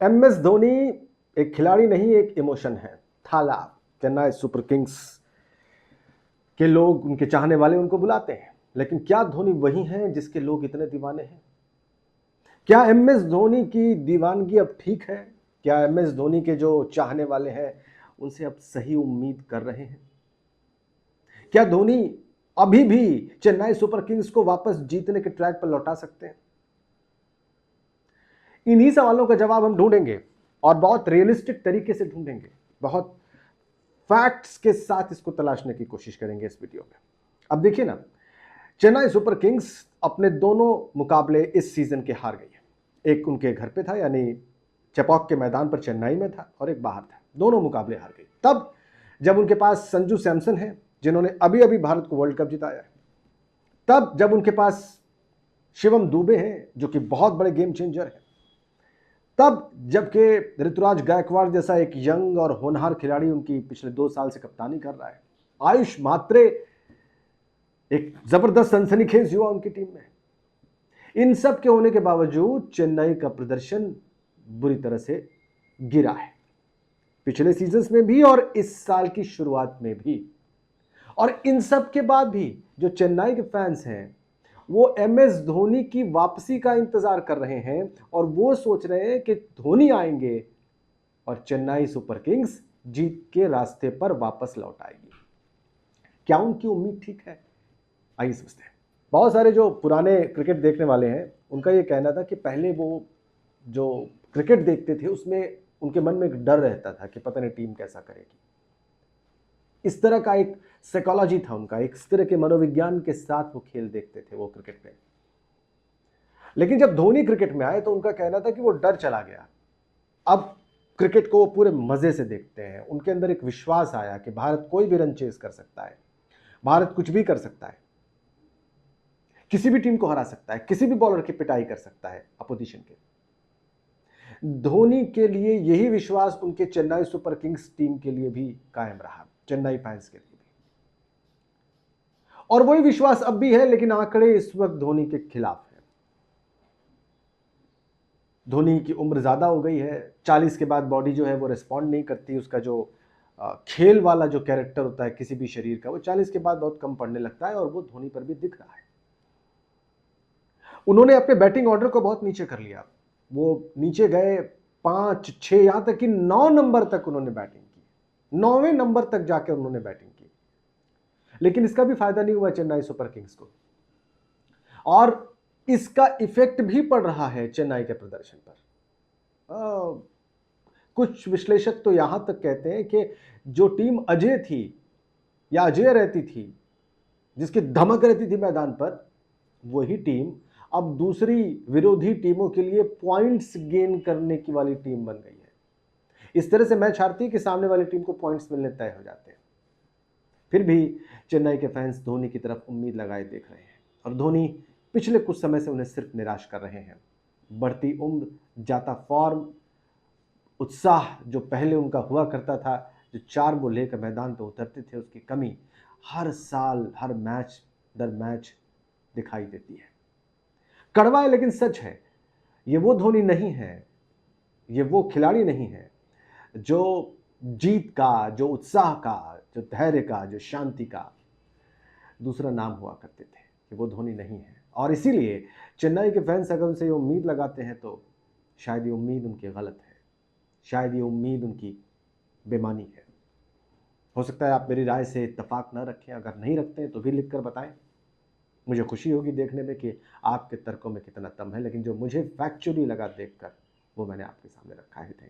MS Dhoni एक खिलाड़ी नहीं, एक इमोशन है। थाला, चेन्नई सुपर किंग्स के लोग, उनके चाहने वाले उनको बुलाते हैं, लेकिन क्या धोनी वही हैं जिसके लोग इतने दीवाने हैं? क्या MS धोनी की दीवानगी अब ठीक है? क्या MS धोनी के जो चाहने वाले हैं उनसे अब सही उम्मीद कर रहे हैं? क्या धोनी अभी भी चेन्नई सुपर किंग्स को वापस जीतने के ट्रैक पर लौटा सकते हैं? इन्हीं सवालों का जवाब हम ढूंढेंगे और बहुत रियलिस्टिक तरीके से ढूंढेंगे, बहुत फैक्ट्स के साथ इसको तलाशने की कोशिश करेंगे इस वीडियो में। अब देखिए ना, चेन्नई सुपर किंग्स अपने दोनों मुकाबले इस सीजन के हार गई है। एक उनके घर पे था, यानी चेपॉक के मैदान पर चेन्नई में था, और एक बाहर था। दोनों मुकाबले हार गई। तब जब उनके पास संजू सैमसन है जिन्होंने अभी अभी भारत को वर्ल्ड कप जिताया है, तब जब उनके पास शिवम दुबे हैं जो कि बहुत बड़े गेम चेंजर हैं, तब जबकि ऋतुराज गायकवाड़ जैसा एक यंग और होनहार खिलाड़ी उनकी पिछले 2 साल से कप्तानी कर रहा है, आयुष मात्रे एक जबरदस्त सनसनीखेज युवा उनकी टीम में। इन सब के होने के बावजूद चेन्नई का प्रदर्शन बुरी तरह से गिरा है, पिछले सीजन्स में भी और इस साल की शुरुआत में भी। और इन सब के बाद भी जो चेन्नई के फैंस हैं वो MS धोनी की वापसी का इंतजार कर रहे हैं, और वो सोच रहे हैं कि धोनी आएंगे और चेन्नई सुपर किंग्स जीत के रास्ते पर वापस लौट आएगी। क्या उनकी उम्मीद ठीक है? आइए समझते हैं। बहुत सारे जो पुराने क्रिकेट देखने वाले हैं उनका ये कहना था कि पहले वो जो क्रिकेट देखते थे उसमें उनके मन में एक डर रहता था कि पता नहीं टीम कैसा करेगी। इस तरह का एक साइकोलॉजी था उनका, एक इस तरह के मनोविज्ञान के साथ वो खेल देखते थे वो क्रिकेट में। लेकिन जब धोनी क्रिकेट में आए तो उनका कहना था कि वो डर चला गया। अब क्रिकेट को वो पूरे मजे से देखते हैं। उनके अंदर एक विश्वास आया कि भारत कोई भी रन चेज कर सकता है, भारत कुछ भी कर सकता है, किसी भी टीम को हरा सकता है, किसी भी बॉलर की पिटाई कर सकता है अपोजिशन के। धोनी के लिए यही विश्वास उनके चेन्नई सुपर किंग्स टीम के लिए भी कायम रहा, चेन्नई फैंस के लिए भी, और वही विश्वास अब भी है। लेकिन आंकड़े इस वक्त धोनी के खिलाफ है। धोनी की उम्र ज्यादा हो गई है, 40 के बाद बॉडी जो है वो रिस्पॉन्ड नहीं करती। उसका जो खेल वाला जो कैरेक्टर होता है किसी भी शरीर का, वो 40 के बाद बहुत कम पड़ने लगता है, और वो धोनी पर भी दिख रहा है। उन्होंने अपने बैटिंग ऑर्डर को बहुत नीचे कर लिया। वो नीचे गए 5, 6, यहां तक कि 9 नंबर तक उन्होंने बैटिंग की। 9वें नंबर तक जाकर उन्होंने बैटिंग की, लेकिन इसका भी फायदा नहीं हुआ चेन्नई सुपर किंग्स को, और इसका इफेक्ट भी पड़ रहा है चेन्नई के प्रदर्शन पर। कुछ विश्लेषक तो यहां तक कहते हैं कि जो टीम अजय थी या अजय रहती थी, जिसकी धमक रहती थी मैदान पर, वही टीम अब दूसरी विरोधी टीमों के लिए पॉइंट्स गेन करने की वाली टीम बन गई है। इस तरह से मैच हारती है कि सामने वाली टीम को पॉइंट्स मिलने तय हो जाते हैं। फिर भी चेन्नई के फैंस धोनी की तरफ उम्मीद लगाए देख रहे हैं, और धोनी पिछले कुछ समय से उन्हें सिर्फ निराश कर रहे हैं। बढ़ती उम्र, जाता फॉर्म, उत्साह जो पहले उनका हुआ करता था, जो 4 वो लेकर मैदान पर उतरते थे, उसकी कमी हर साल हर मैच दर मैच दिखाई देती है। कड़वा है लेकिन सच है, ये वो धोनी नहीं है, ये वो खिलाड़ी नहीं है जो जीत का, जो उत्साह का, जो धैर्य का, जो शांति का दूसरा नाम हुआ करते थे। कि वो धोनी नहीं है, और इसीलिए चेन्नई के फैंस अगर उनसे ये उम्मीद लगाते हैं तो शायद ये उम्मीद उनकी गलत है, शायद ये उम्मीद उनकी बेमानी है। हो सकता है आप मेरी राय से इत्तेफाक न रखें, अगर नहीं रखते हैं तो भी लिख कर बताएं। मुझे खुशी होगी देखने में कि आपके तर्कों में कितना दम है, लेकिन जो मुझे फैक्चुअली लगा देखकर वो मैंने आपके सामने रखा है। Thank you.